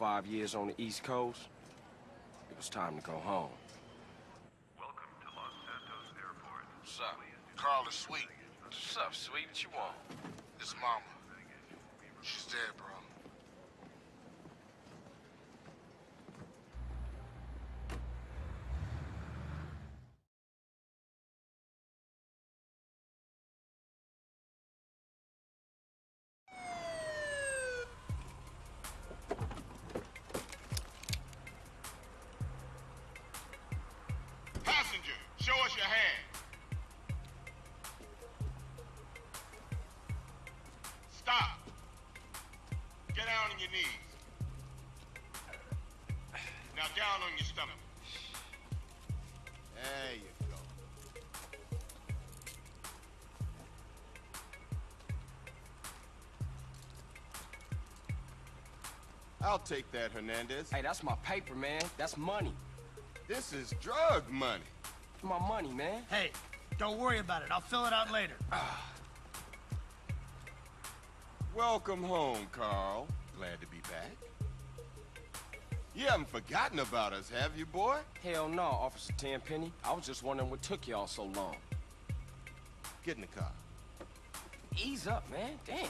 5 years on the East Coast, it was time to go home. Welcome to Los Santos Airport. What's up? Carl is sweet. What's up, sweet? What you want? His mama. She's dead, bro. Passenger, show us your hand. Stop. Get down on your knees. Now down on your stomach. There you go. I'll take that, Hernandez. Hey, that's my paper, man. That's money. This is drug money. My money, man. Hey, don't worry about it. I'll fill it out later. Welcome home, Carl. Glad to be back. You haven't forgotten about us, have you, boy? Hell no, Officer Tenpenny. I was just wondering what took y'all so long. Get in the car. Ease up, man. Damn.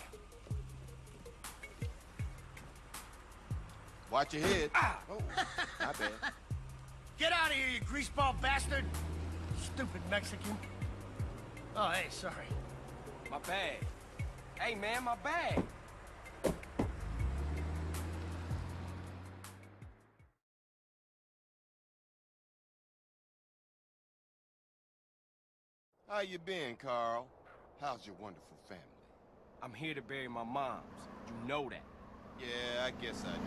Watch your head. Oh, my bad. Get out of here, you greaseball bastard! Stupid Mexican. Oh, hey, sorry. My bag. Hey, man, my bag. How you been, Carl? How's your wonderful family? I'm here to bury my moms. You know that. Yeah, I guess I do.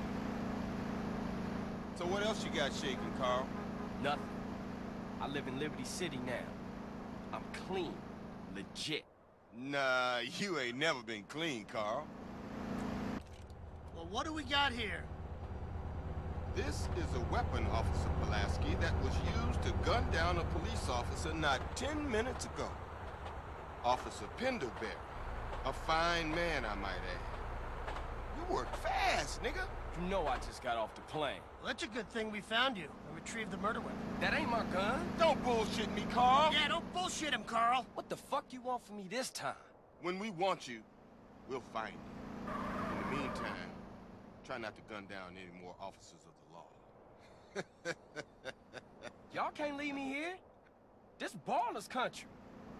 So what else you got shaking, Carl? Nothing. I live in Liberty City now. I'm clean. Legit. Nah, you ain't never been clean, Carl. Well, what do we got here? This is a weapon, Officer Pulaski, that was used to gun down a police officer not 10 minutes ago. Officer Pendlebury. A fine man, I might add. You work fast, nigga. You know I just got off the plane. Well, that's a good thing we found you and retrieved the murder weapon. That ain't my gun. Don't bullshit me, Carl. Yeah, don't bullshit him, Carl. What the fuck you want from me this time? When we want you, we'll find you. In the meantime, try not to gun down any more officers of the law. Y'all can't leave me here. This baller's country.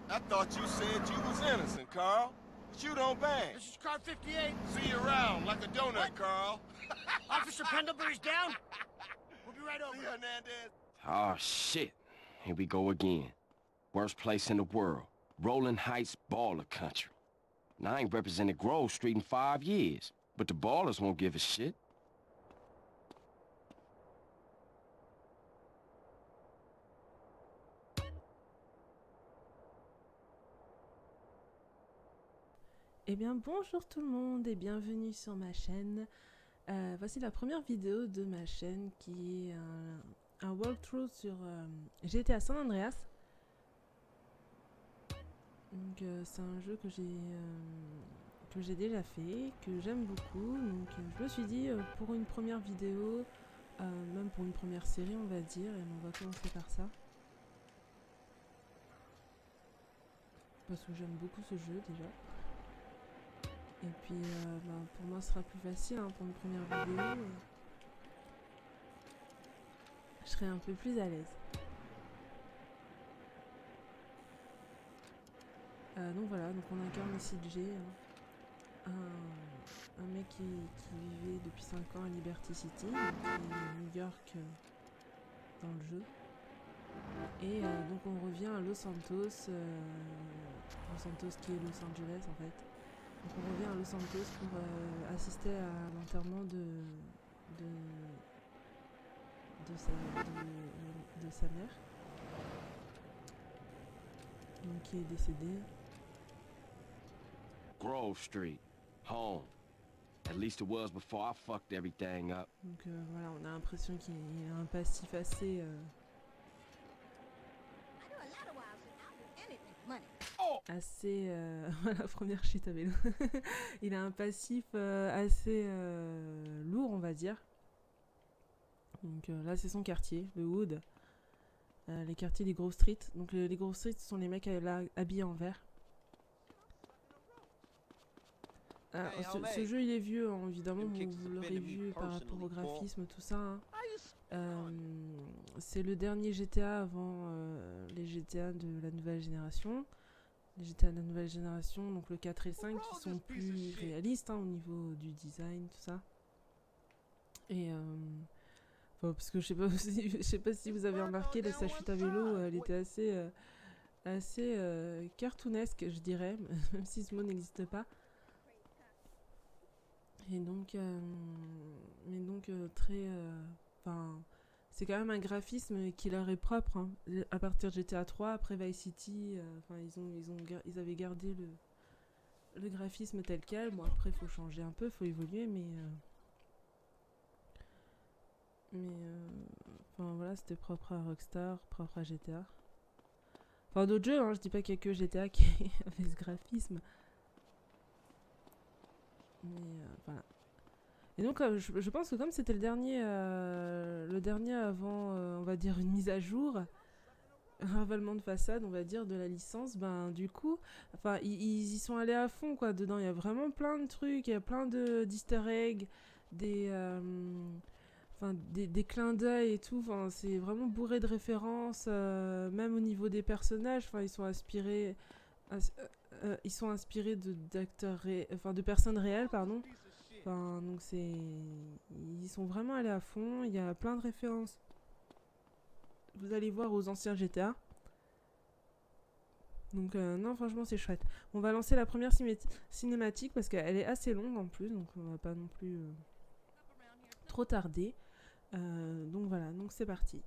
I thought you said you was innocent, Carl. But you don't bang. This is car 58. See you around like a donut, What? Carl. Officer Pendlebury's down. We'll be right over. See, Hernandez. Oh, shit. Here we go again. Worst place in the world. Rolling Heights baller country. Now, I ain't represented Grove Street in 5 years, but the ballers won't give a shit. Eh bien bonjour tout le monde et bienvenue sur ma chaîne. Voici la première vidéo de ma chaîne qui est un walkthrough sur GTA San Andreas. Donc c'est un jeu que j'ai déjà fait, que j'aime beaucoup. Donc je me suis dit pour une première vidéo, même pour une première série on va dire, et on va commencer par ça. Parce que j'aime beaucoup ce jeu déjà. Et puis pour moi ce sera plus facile pour une première vidéo. Je serai un peu plus à l'aise. Donc voilà, donc on incarne ici Jay, un mec qui vivait depuis 5 ans à Liberty City, donc New York dans le jeu. Et donc on revient à Los Santos, Los Santos qui est Los Angeles en fait. Donc on revient à Los Santos pour assister à l'enterrement de sa mère, donc qui est décédée. Grove Street. Home. At least it was before I fucked everything up. Donc voilà, on a l'impression qu'il a un passif assez... assez la première chute à vélo. Il a un passif assez lourd on va dire, Donc là, c'est son quartier, le Hood. Les quartiers des Grove Street. Donc les Grove Street, ce sont les mecs là, habillés en vert. Ce jeu, il est vieux, hein, évidemment, vous l'aurez vu par rapport au graphisme, tout ça. Hein. C'est le dernier GTA avant les GTA de la nouvelle génération. Les GTA de la nouvelle génération, donc le 4 et le 5, qui sont plus réalistes hein, au niveau du design, tout ça. Et parce que je sais pas si vous avez remarqué, sa chute à vélo, elle était assez cartoonesque, je dirais, même si ce mot n'existe pas. Et donc, très, c'est quand même un graphisme qui leur est propre. Hein. À partir de GTA 3, après Vice City, ils avaient gardé le graphisme tel quel. Bon, après, il faut changer un peu, il faut évoluer, mais voilà, c'était propre à Rockstar, propre à GTA. Enfin, d'autres jeux, hein, je dis pas qu'il y a que GTA qui avait ce graphisme. Mais voilà. Et donc je pense que comme c'était le dernier avant, on va dire, une mise à jour, un ravalement de façade, on va dire, de la licence, ben du coup, enfin ils y sont allés à fond quoi. Dedans il y a vraiment plein de trucs, il y a plein d'easter eggs, des clins d'œil et tout. Enfin c'est vraiment bourré de références, même au niveau des personnages. Enfin ils sont inspirés d'acteurs, de personnes réelles, pardon. Enfin, donc ils sont vraiment allés à fond. Il y a plein de références. Vous allez voir aux anciens GTA. Donc non, franchement, c'est chouette. On va lancer la première cinématique parce qu'elle est assez longue en plus, donc on va pas non plus trop tarder. Donc voilà, donc c'est parti.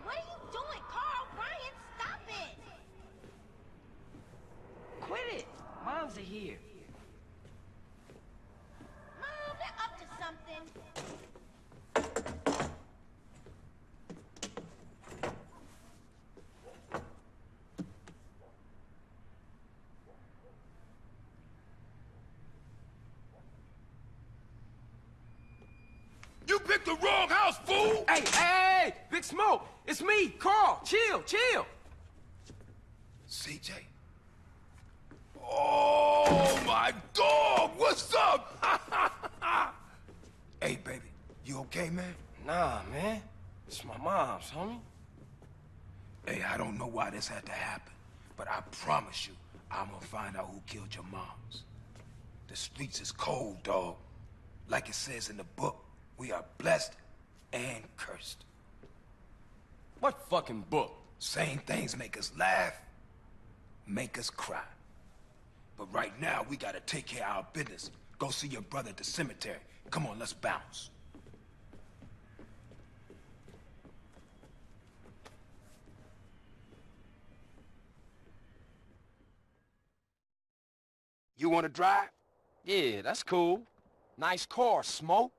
What are you doing, Carl? Brian, stop it! Quit it! Moms are here. Mom, they're up to something. You picked the wrong house, fool! Hey! Big Smoke! It's me, Carl! Chill! CJ? Oh, my dog! What's up? Hey, baby, you okay, man? Nah, man. It's my mom's, homie. Hey, I don't know why this had to happen, but I promise you, I'm gonna find out who killed your moms. The streets is cold, dog. Like it says in the book, we are blessed and cursed. What fucking book? Same things make us laugh, make us cry. But right now, we gotta take care of our business. Go see your brother at the cemetery. Come on, let's bounce. You wanna drive? Yeah, that's cool. Nice car, Smoke.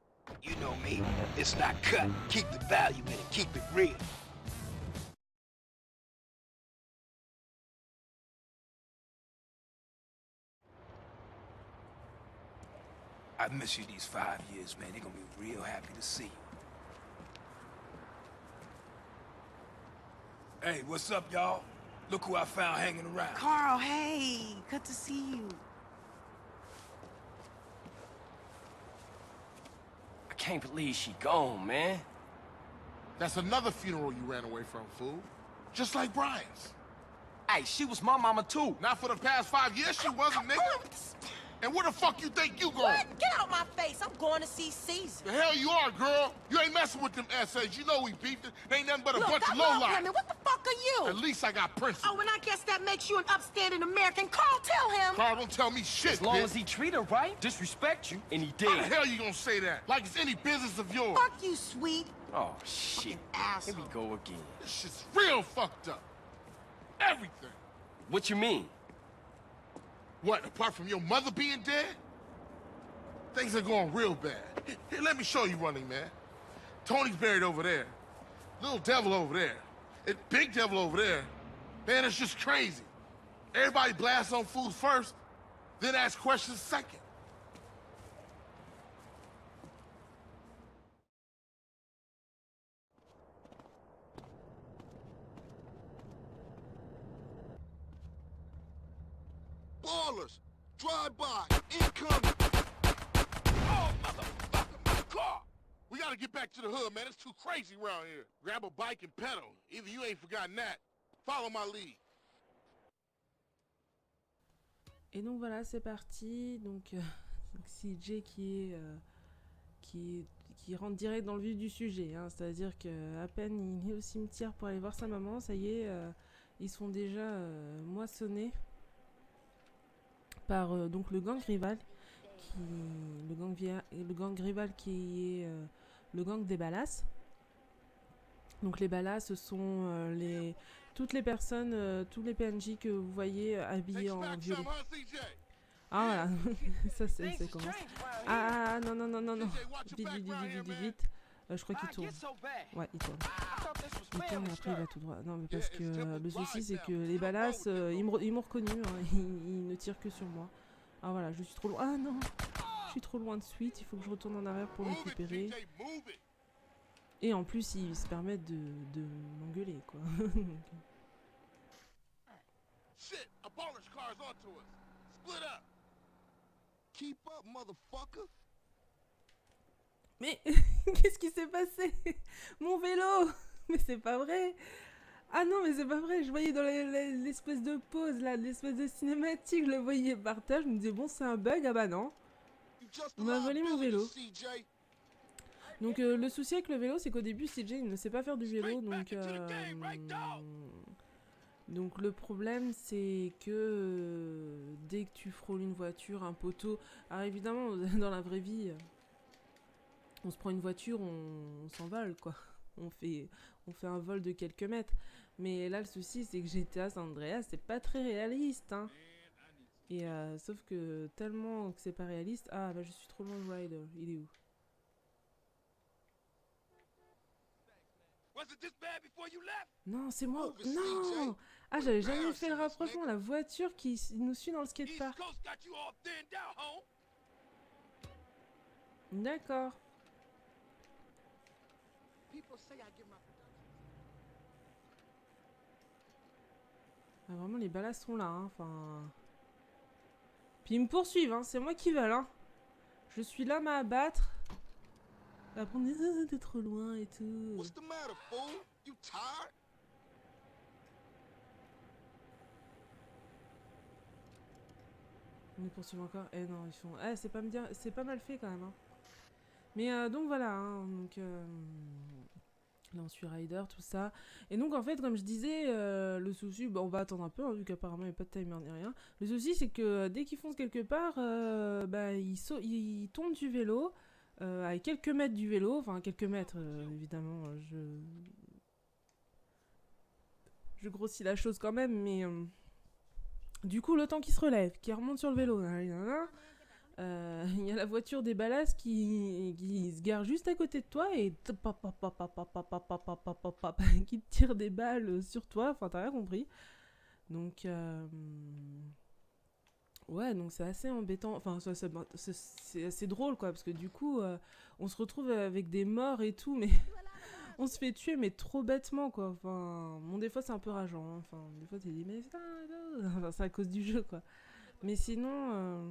You know me. It's not cut. Keep the value in it. Keep it real. I miss you these 5 years, man. They're gonna be real happy to see you. Hey, what's up, y'all? Look who I found hanging around. Carl, hey, good to see you. I can't believe she gone, man. That's another funeral you ran away from, fool. Just like Brian's. Hey, she was my mama too. Not for the past 5 years she wasn't, nigga. And where the fuck you think you going? What? Get out my face. I'm going to see Caesar. The hell you are, girl. You ain't messing with them essays. You know we beefed it. They ain't nothing but a Look, bunch of that long lowlife. women, what the fuck are At you? least I got principles. Oh, and I guess that makes you an upstanding American. Carl, tell him. Carl, don't tell me shit, As long bitch. as he treat her right, disrespect you, and he How the did. hell you gonna say that? Like it's any business of yours. Fuck you, sweet. Oh, shit. Here Asshole. we go again. This shit's real fucked up. Everything. What you mean? What, apart from your mother being dead? Things are going real bad. Here, let me show you, Running Man. Tony's buried over there. Little Devil over there. And Big Devil over there. Man, it's just crazy. Everybody blasts on fools first, then ask questions second. Ballers, drive-by, incoming. Oh, motherfucker, my car! We gotta get back to the hood, man. It's too crazy around here. Grab a bike and pedal. Either you ain't forgotten that. Follow my lead. Et donc voilà, c'est parti. Donc c'est Jay qui rentre direct dans le vif du sujet. Hein. C'est-à-dire que à peine il est au cimetière pour aller voir sa maman, ça y est, ils sont déjà moissonnés par donc le gang rival, le gang rival qui est le gang des Ballas. Donc les Ballas, ce sont toutes les personnes, tous les PNJ que vous voyez habillés en violet. Ah voilà, ça c'est comment. Ah non, vite. Je crois qu'il tourne. Ouais, il tourne. Il tourne et après il va tout droit. Non mais parce que le souci c'est que les Ballas, ils m'ont reconnu, hein. Ils ne tirent que sur moi. Ah voilà, je suis trop loin. Ah non, je suis trop loin de suite, il faut que je retourne en arrière pour le récupérer. Et en plus, ils se permettent de m'engueuler, quoi. Shit, a baller's car is onto us. Split up. Keep up, motherfucker. Mais qu'est-ce qui s'est passé? Mon vélo! Mais c'est pas vrai! Ah non, mais c'est pas vrai! Je voyais dans l'espèce de pause, là, l'espèce de cinématique, je le voyais par terre, je me disais, bon, c'est un bug, ah bah non. On m'a volé mon vélo. Donc le souci avec le vélo, c'est qu'au début, CJ il ne sait pas faire du vélo, donc le problème, c'est que dès que tu frôles une voiture, un poteau... Alors évidemment, dans la vraie vie, on se prend une voiture, on s'envole, quoi. On fait un vol de quelques mètres. Mais là, le souci, c'est que GTA San Andreas, c'est pas très réaliste, hein. Et sauf que tellement que c'est pas réaliste... Ah, bah je suis trop loin de Ryder, il est où? Non, c'est moi. Non. Ah, j'avais jamais fait le rapprochement. La voiture qui nous suit dans le skatepark. D'accord. Ah, vraiment, les ballas sont là. Hein. Enfin... Puis ils me poursuivent. Hein. C'est moi qui veulent. Hein. Je suis l'homme à abattre. Après on dit t'es trop loin et tout. What's the matter, fool? You tired? On est poursuivis encore. Eh non, ils font. Eh, c'est pas mal fait quand même. Hein. Mais donc voilà. Hein, donc là on suit Ryder, tout ça. Et donc en fait, comme je disais, le souci, bah, on va attendre un peu, hein, vu qu'apparemment il n'y a pas de timer ni rien. Le souci, c'est que dès qu'ils foncent quelque part, bah, ils tombent du vélo. À quelques mètres du vélo, enfin quelques mètres, évidemment, je grossis la chose quand même, mais du coup, le temps qu'il se relève, qu'il remonte sur le vélo, il y a la voiture des Ballas qui se gare juste à côté de toi et qui te tire des balles sur toi, enfin t'as rien compris. Donc ouais, donc c'est assez embêtant, enfin c'est assez drôle quoi, parce que du coup on se retrouve avec des morts et tout, mais on se fait tuer mais trop bêtement quoi, enfin bon des fois c'est un peu rageant, hein. Enfin des fois tu dis mais putain, enfin, c'est à cause du jeu quoi, mais sinon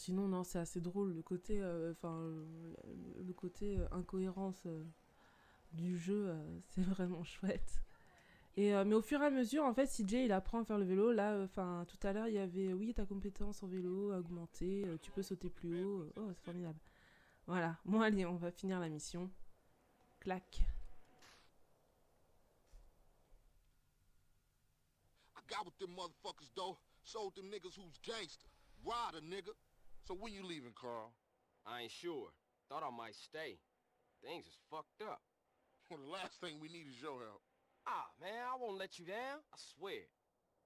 non c'est assez drôle le côté, le côté incohérence du jeu, c'est vraiment chouette. Et mais au fur et à mesure, en fait, CJ il apprend à faire le vélo. Là, enfin, tout à l'heure, il y avait, oui, ta compétence en vélo a augmenté, tu peux sauter plus haut. Oh, c'est formidable. Voilà. Bon, allez, on va finir la mission. Clac. I got with them motherfuckers, though. Sold them niggas who's gangster. Ride a nigga. So when you leaving, Carl? I ain't sure. Thought I might stay. Things is fucked up. Well, the last thing we need is your help. Ah, man, I won't let you down. I swear.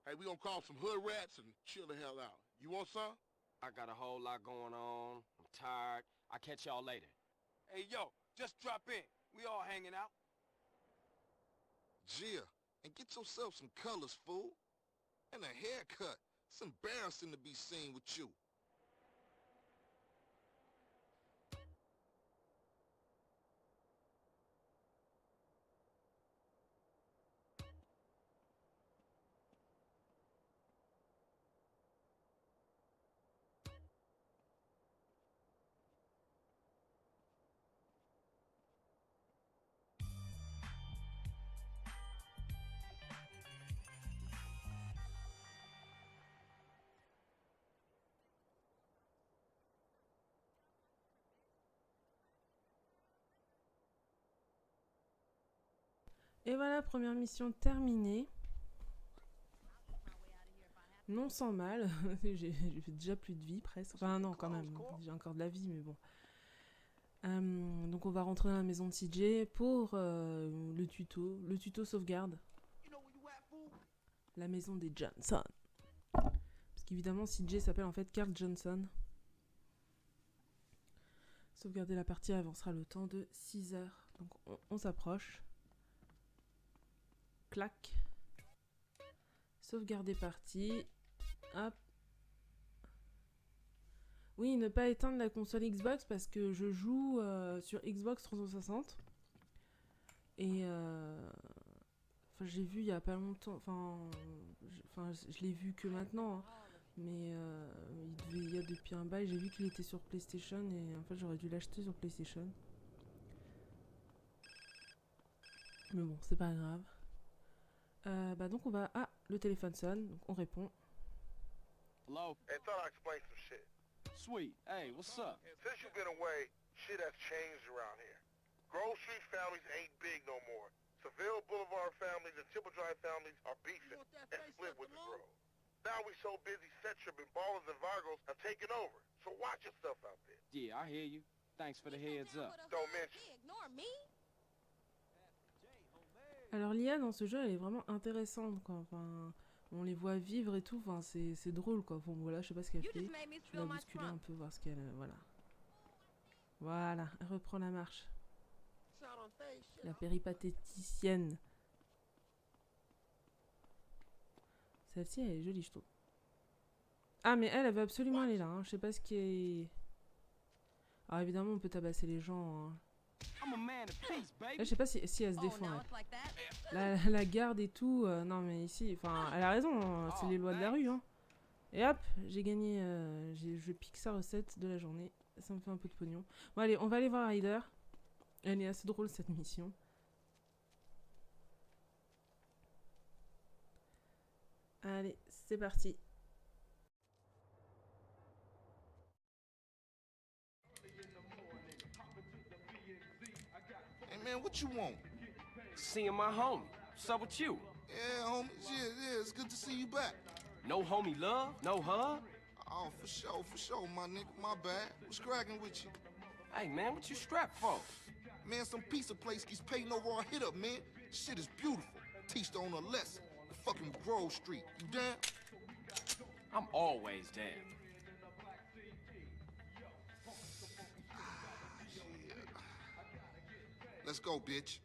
Hey, we gonna call some hood rats and chill the hell out. You want some? I got a whole lot going on. I'm tired. I'll catch y'all later. Hey, yo, just drop in. We all hanging out. Gia, and get yourself some colors, fool. And a haircut. It's embarrassing to be seen with you. Et voilà, première mission terminée. Non sans mal, j'ai déjà plus de vie presque. Enfin non quand même, j'ai encore de la vie mais bon. Donc on va rentrer dans la maison de CJ pour le tuto sauvegarde. La maison des Johnson. Parce qu'évidemment CJ s'appelle en fait Carl Johnson. Sauvegarder la partie avancera le temps de 6 heures. Donc on s'approche. Clac. Sauvegarder partie. Hop. Oui, ne pas éteindre la console Xbox parce que je joue sur Xbox 360. Et j'ai vu il y a pas longtemps. Je l'ai vu que maintenant. Hein, mais il y a depuis un bail. J'ai vu qu'il était sur PlayStation et en fait j'aurais dû l'acheter sur PlayStation. Mais bon, c'est pas grave. Donc on va... Ah, le téléphone sonne, donc on répond. Hello? Hey, thought I'd explain some shit. Sweet. Hey, what's up? Since you've been away, shit has changed around here. Grove Street families ain't big no more. Seville Boulevard families and Tipple Drive families are beefing and split with the Grove. Now we so busy, Setchup and Ballers and Vargos have taken over. So watch yourself out there. Yeah, I hear you. Thanks for the heads up. Don't mention. Ignore me. Alors l'IA dans ce jeu elle est vraiment intéressante quoi. Enfin, on les voit vivre et tout, enfin, c'est drôle quoi. Bon voilà, je sais pas ce qu'elle fait. Je vais la bousculer un peu, voir ce qu'elle... Voilà. Voilà, elle reprend la marche. La péripatéticienne. Celle-ci elle est jolie je trouve. Ah mais elle veut absolument aller là, hein. Je sais pas ce qui est... Alors évidemment on peut tabasser les gens, hein. Là, je sais pas si elle se défend. La garde et tout. Non, mais ici, enfin, elle a raison. Hein, c'est les lois de la rue. Hein. Et hop, j'ai gagné. Je pique sa recette de la journée. Ça me fait un peu de pognon. Bon, allez, on va aller voir Ryder. Elle est assez drôle cette mission. Allez, c'est parti. Man, what you want? Seeing my homie. What's up with you? Yeah, homie. Yeah, it's good to see you back. No homie love? No hug? Oh, for sure, my nigga. My bad. What's cracking with you? Hey, man, what you strapped for? Man, some pizza place keeps paying over our hit up, man. Shit is beautiful. Teach the owner a lesson. The fucking Grove Street. You down? I'm always down. Let's go, bitch.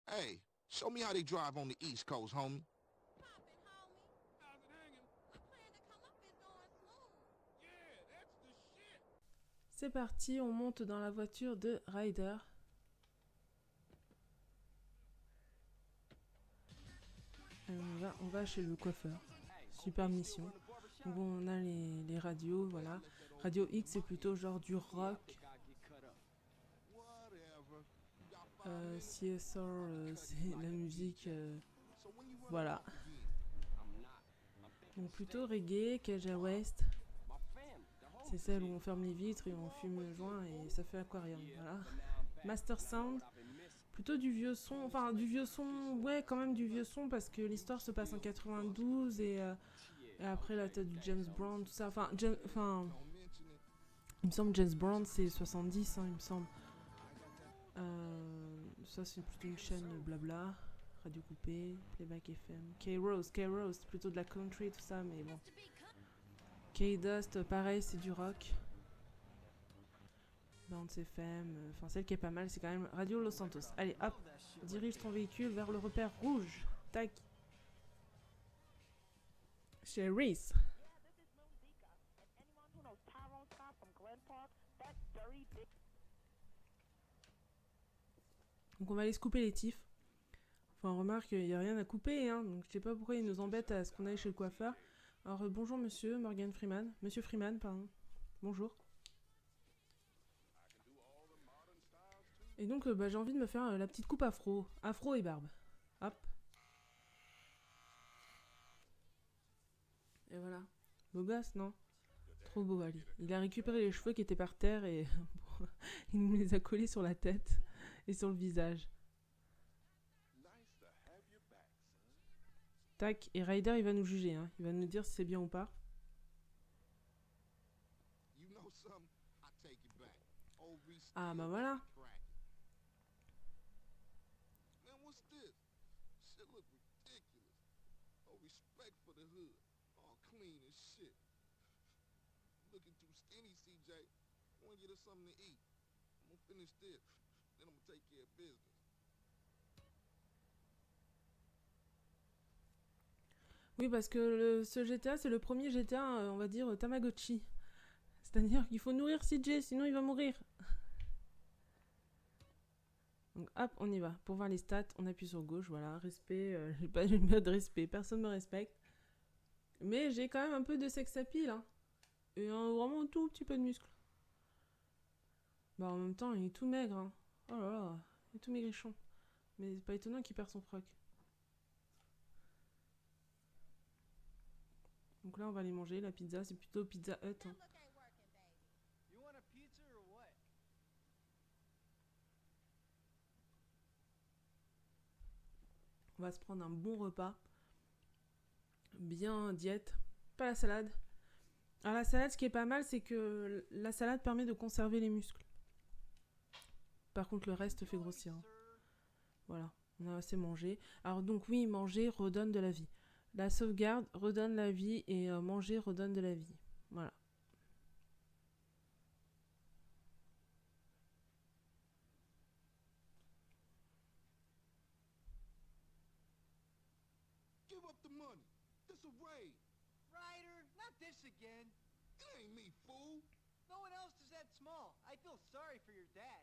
Hey, show me how they drive on the East Coast, homie. C'est parti, on monte dans la voiture de Ryder. On va chez le coiffeur. Super mission. Donc on a les radios, voilà. Radio X c'est plutôt genre du rock. CSR c'est la musique, voilà. Donc plutôt reggae, Kaja West. C'est celle où on ferme les vitres et on fume le joint et ça fait aquarium, voilà. Master Sound, plutôt du vieux son, enfin du vieux son, ouais quand même du vieux son parce que l'histoire se passe en 92 et après là t'as du James Brown, tout ça, enfin, il me semble James Brown c'est 70, hein, il me semble. Ça c'est plutôt une chaîne blabla. Radio coupée, playback FM. K-Rose, c'est plutôt de la country et tout ça, mais bon. K-Dust, pareil, c'est du rock. Bounce FM, enfin celle qui est pas mal, c'est quand même Radio Los Santos. Allez, hop, dirige ton véhicule vers le repère rouge. Tac. Chez Reese. Donc on va aller se couper les tifs. Enfin, remarque, il n'y a rien à couper, hein, donc je sais pas pourquoi ils nous embêtent à ce qu'on aille chez le coiffeur. Alors, bonjour monsieur, Morgan Freeman. Monsieur Freeman, pardon. Bonjour. Et donc, j'ai envie de me faire la petite coupe afro. Afro et barbe. Hop. Et voilà. Beau gosse, non? Trop beau, Ali. Il a récupéré les cheveux qui étaient par terre et il nous les a collés sur la tête et sur le visage. Tac, et Ryder il va nous juger, hein. Il va nous dire si c'est bien ou pas. Ah bah voilà. Oui, parce que ce GTA, c'est le premier GTA, on va dire, Tamagotchi. C'est-à-dire qu'il faut nourrir CJ, sinon il va mourir. Donc hop, on y va. Pour voir les stats, on appuie sur gauche, voilà. Respect, j'ai pas de respect, personne me respecte. Mais j'ai quand même un peu de sex appeal, hein. Et vraiment un tout petit peu de muscle. Bah en même temps, il est tout maigre, hein. Oh là là, il est tout maigrichon. Mais c'est pas étonnant qu'il perd son froc. Donc là, on va aller manger. La pizza, c'est plutôt Pizza Hut. Hein. On va se prendre un bon repas. Bien diète. Pas la salade. Alors la salade, ce qui est pas mal, c'est que la salade permet de conserver les muscles. Par contre, le reste fait grossir. Hein. Voilà, on a assez mangé. Alors donc oui, manger redonne de la vie. La sauvegarde redonne la vie et manger redonne de la vie. Voilà. Give up the money. This a raid. Ryder, not this again. It ain't me, fool. No one else is that small. I feel sorry for your dad.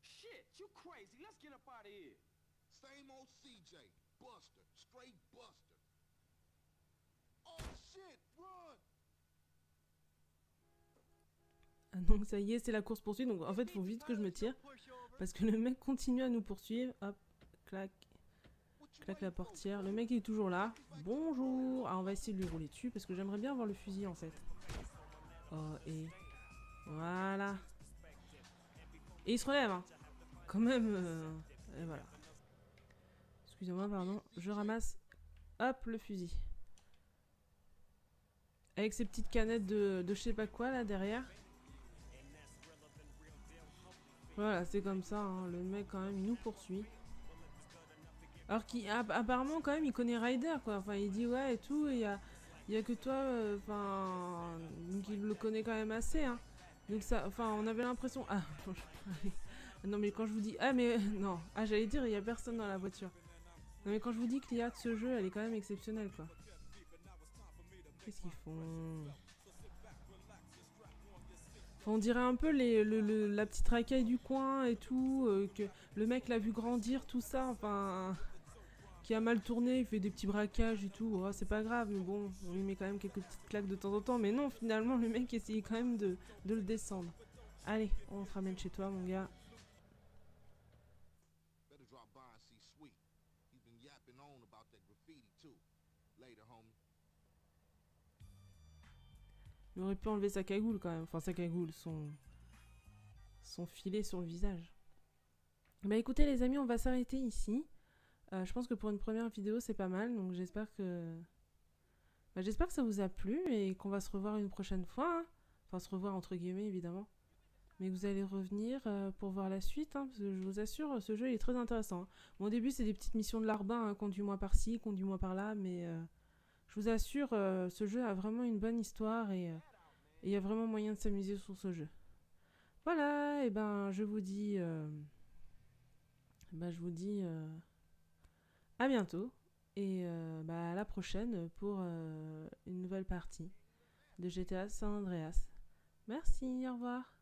Shit, you crazy. Let's get up out of here. Same old CJ. Buster. Straight Buster. Oh shit, run! Ah donc ça y est, c'est la course poursuite. Donc en fait, il faut vite que je me tire. Parce que le mec continue à nous poursuivre. Hop, clac. Clac la portière. Le mec est toujours là. Bonjour. Ah, on va essayer de lui rouler dessus. Parce que j'aimerais bien avoir le fusil en fait. Oh, et... Voilà. Et il se relève, hein. Quand même. Et voilà. Excusez-moi, pardon. Je ramasse. Hop, le fusil. Avec ces petites canettes de je sais pas quoi là derrière. Voilà, c'est comme ça, hein. Le mec quand même il nous poursuit. Alors qu'apparemment quand même il connaît Ryder quoi. Enfin il dit ouais et tout, et il y a que toi, enfin donc il le connaît quand même assez, hein. Donc ça, enfin on avait l'impression. Ah non mais quand je vous dis non, j'allais dire il y a personne dans la voiture. Non mais quand je vous dis que l'IA de ce jeu elle est quand même exceptionnelle quoi. Qu'est-ce qu'ils font? Enfin, on dirait un peu la petite racaille du coin et tout, que le mec l'a vu grandir, tout ça, enfin, qui a mal tourné, il fait des petits braquages et tout, oh, c'est pas grave, mais bon, on lui met quand même quelques petites claques de temps en temps, mais non, finalement, le mec essayait quand même de le descendre. Allez, on te ramène chez toi, mon gars. Il aurait pu enlever sa cagoule quand même. Enfin, sa cagoule, son filet sur le visage. Bah écoutez les amis, on va s'arrêter ici. Je pense que pour une première vidéo, c'est pas mal. Donc j'espère que... Bah, j'espère que ça vous a plu et qu'on va se revoir une prochaine fois. Hein. Enfin, se revoir entre guillemets, évidemment. mais que vous allez revenir pour voir la suite, hein, parce que je vous assure, ce jeu il est très intéressant. Bon, au début, c'est des petites missions de larbin, hein, conduis-moi par-ci, conduis-moi par-là, mais je vous assure, ce jeu a vraiment une bonne histoire et il y a vraiment moyen de s'amuser sur ce jeu. Voilà, et ben je vous dis à bientôt et à la prochaine pour une nouvelle partie de GTA San Andreas. Merci, au revoir.